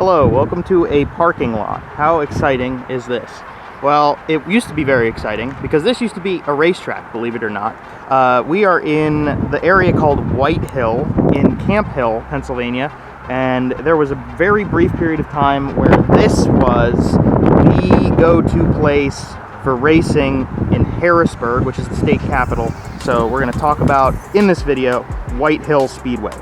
Hello, welcome to a parking lot. How exciting is this? Well, it used to be very exciting because this used to be a racetrack, believe it or not. We are in the area called White Hill in Camp Hill, Pennsylvania, and there was a very brief period of time where this was the go-to place for racing in Harrisburg, which is the state capital. So we're going to talk about, in this video, White Hill Speedway.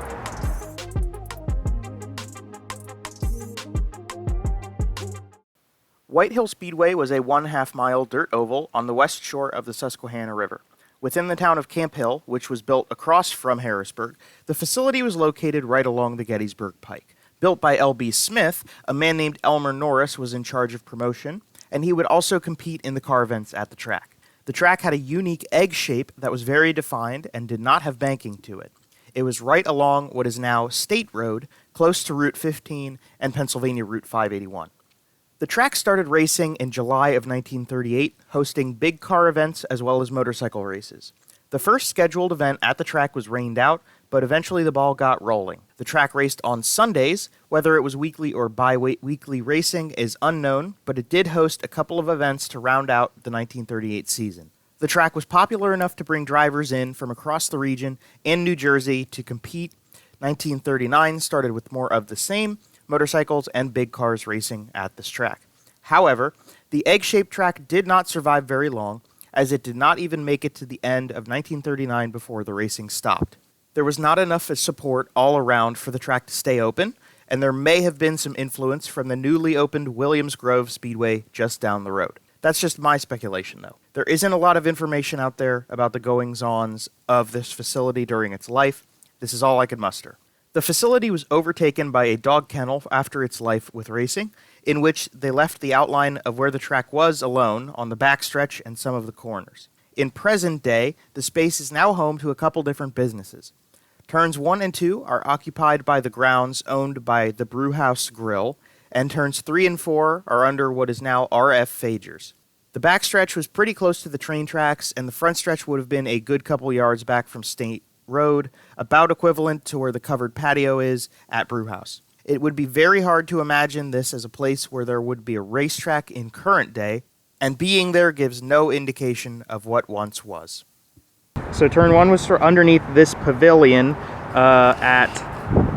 White Hill Speedway was a 1/2 mile dirt oval on the west shore of the Susquehanna River. Within the town of Camp Hill, which was built across from Harrisburg, the facility was located right along the Gettysburg Pike. Built by L.B. Smith, a man named Elmer Norris was in charge of promotion, and he would also compete in the car events at the track. The track had a unique egg shape that was very defined and did not have banking to it. It was right along what is now State Road, close to Route 15 and Pennsylvania Route 581. The track started racing in July of 1938, hosting big car events as well as motorcycle races. The first scheduled event at the track was rained out, but eventually the ball got rolling. The track raced on Sundays. Whether it was weekly or bi-weekly racing is unknown, but it did host a couple of events to round out the 1938 season. The track was popular enough to bring drivers in from across the region and New Jersey to compete. 1939 started with more of the same, motorcycles and big cars racing at this track. However, the egg-shaped track did not survive very long, as it did not even make it to the end of 1939 before the racing stopped. There was not enough support all around for the track to stay open, and there may have been some influence from the newly opened Williams Grove Speedway just down the road. That's just my speculation, though. There isn't a lot of information out there about the goings-ons of this facility during its life. This is all I could muster. The facility was overtaken by a dog kennel after its life with racing, in which they left the outline of where the track was alone on the backstretch and some of the corners. In present day, the space is now home to a couple different businesses. Turns 1 and 2 are occupied by the grounds owned by the Brewhouse Grill, and turns 3 and 4 are under what is now RF Fagers. The backstretch was pretty close to the train tracks, and the front stretch would have been a good couple yards back from State Road, about equivalent to where the covered patio is at Brewhouse. It would be very hard to imagine this as a place where there would be a racetrack in current day, and being there gives no indication of what once was. So turn 1 was underneath this pavilion at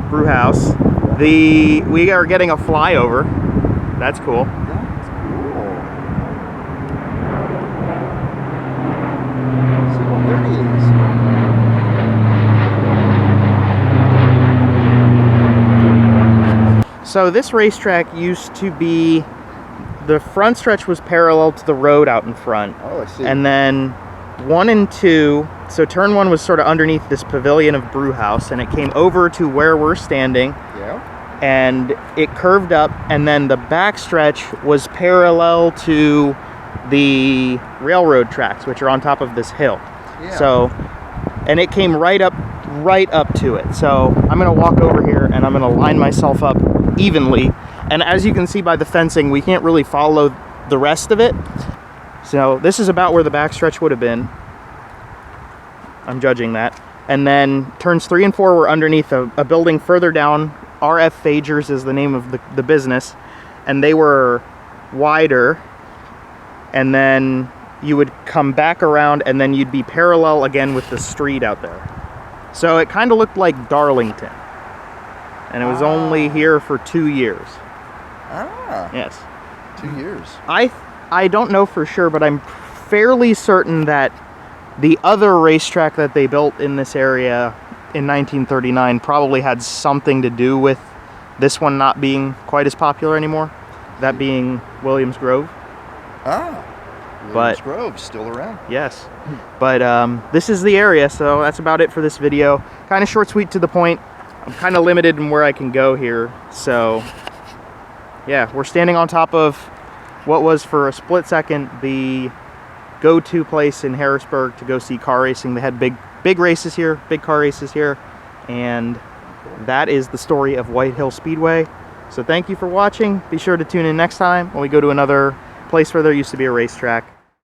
Brewhouse. We are getting a flyover. That's cool. So this racetrack used to be, the front stretch was parallel to the road out in front. Oh, I see. And then 1 and 2, so turn 1 was sort of underneath this pavilion of Brewhouse, and it came over to where we're standing. Yeah. And it curved up, and then the back stretch was parallel to the railroad tracks, which are on top of this hill. Yeah. So, and it came right up to it. So I'm gonna walk over here and I'm gonna line myself up evenly, and as you can see by the fencing, we can't really follow the rest of it. So this is about where the backstretch would have been. I'm judging that. And then turns 3 and 4 were underneath a building further down. RF Fagers is the name of the business, and they were wider, and then you would come back around and then you'd be parallel again with the street out there. So it kind of looked like Darlington. And it was only here for 2 years. Ah. Yes. 2 years. I don't know for sure, but I'm fairly certain that the other racetrack that they built in this area in 1939 probably had something to do with this one not being quite as popular anymore. That being Williams Grove. Ah. Williams Grove, still around. Yes. But this is the area, so that's about it for this video. Kind of short, sweet, to the point. I'm kind of limited in where I can go here, so yeah, we're standing on top of what was for a split second the go-to place in Harrisburg to go see car racing. They had big races here, big car races here, and that is the story of White Hill Speedway. So thank you for watching. Be sure to tune in next time when we go to another place where there used to be a racetrack.